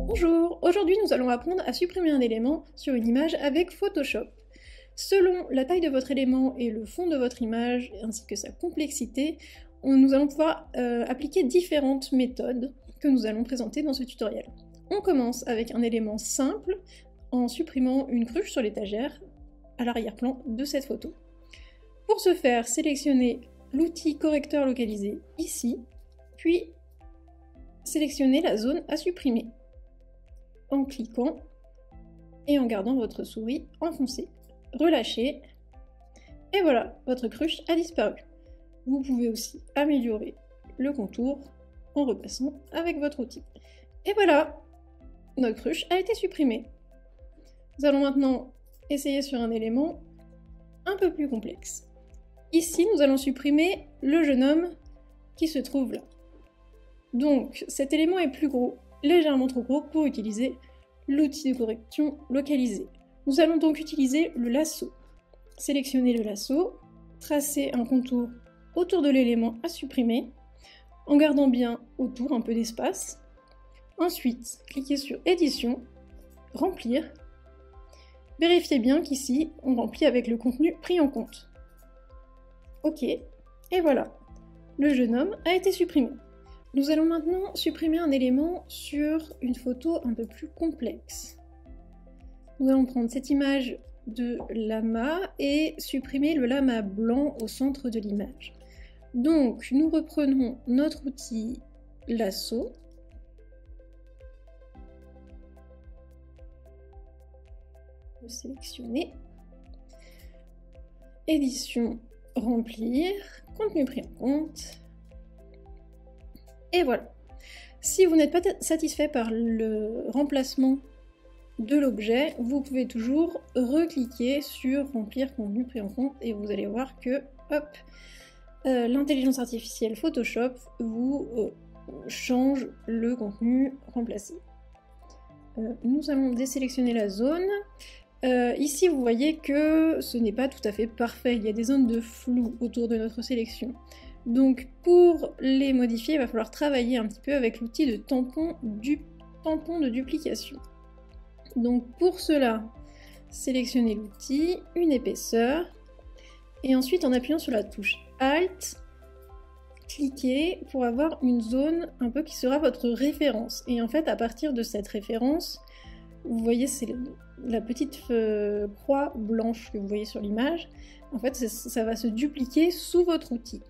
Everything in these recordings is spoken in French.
Bonjour, aujourd'hui nous allons apprendre à supprimer un élément sur une image avec Photoshop. Selon la taille de votre élément et le fond de votre image, ainsi que sa complexité, nous allons pouvoir appliquer différentes méthodes que nous allons présenter dans ce tutoriel. On commence avec un élément simple, en supprimant une cruche sur l'étagère à l'arrière-plan de cette photo. Pour ce faire, sélectionnez l'outil correcteur localisé ici, puis sélectionnez la zone à supprimer en cliquant et en gardant votre souris enfoncée. Relâchez, et voilà, votre cruche a disparu. Vous pouvez aussi améliorer le contour en repassant avec votre outil. Et voilà, notre cruche a été supprimée. Nous allons maintenant essayer sur un élément un peu plus complexe. Ici, nous allons supprimer le jeune homme qui se trouve là. Donc, cet élément est plus gros, légèrement trop gros pour utiliser l'outil de correction localisé. Nous allons donc utiliser le lasso. Sélectionnez le lasso, tracez un contour autour de l'élément à supprimer, en gardant bien autour un peu d'espace. Ensuite, cliquez sur Édition, Remplir. Vérifiez bien qu'ici, on remplit avec le contenu pris en compte. Ok, et voilà, le jeune homme a été supprimé. Nous allons maintenant supprimer un élément sur une photo un peu plus complexe. Nous allons prendre cette image de lama et supprimer le lama blanc au centre de l'image. Donc, nous reprenons notre outil lasso. Le sélectionner. Édition, remplir, contenu pris en compte. Et voilà. Si vous n'êtes pas satisfait par le remplacement de l'objet, vous pouvez toujours recliquer sur Remplir contenu pris en compte et vous allez voir que, hop, l'intelligence artificielle Photoshop vous change le contenu remplacé. Nous allons désélectionner la zone. Ici, vous voyez que ce n'est pas tout à fait parfait. Il y a des zones de flou autour de notre sélection. Donc, pour les modifier, il va falloir travailler un petit peu avec l'outil de tampon de duplication. Donc, pour cela, sélectionnez l'outil, une épaisseur, et ensuite, en appuyant sur la touche Alt, cliquez pour avoir une zone un peu qui sera votre référence. Et en fait, à partir de cette référence, vous voyez, c'est la petite croix blanche que vous voyez sur l'image. En fait, ça va se dupliquer sous votre outil.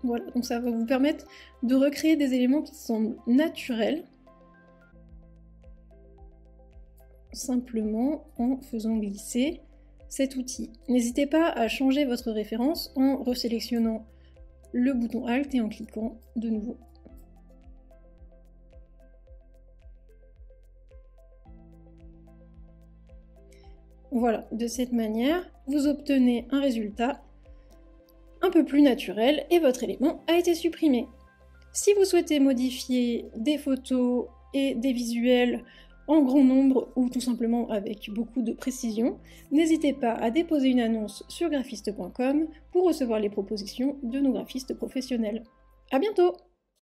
Voilà, donc ça va vous permettre de recréer des éléments qui semblent naturels, simplement en faisant glisser cet outil. N'hésitez pas à changer votre référence en resélectionnant le bouton Alt et en cliquant de nouveau. Voilà, de cette manière, vous obtenez un résultat un peu plus naturel et votre élément a été supprimé. Si vous souhaitez modifier des photos et des visuels en grand nombre ou tout simplement avec beaucoup de précision, n'hésitez pas à déposer une annonce sur graphiste.com pour recevoir les propositions de nos graphistes professionnels. À bientôt!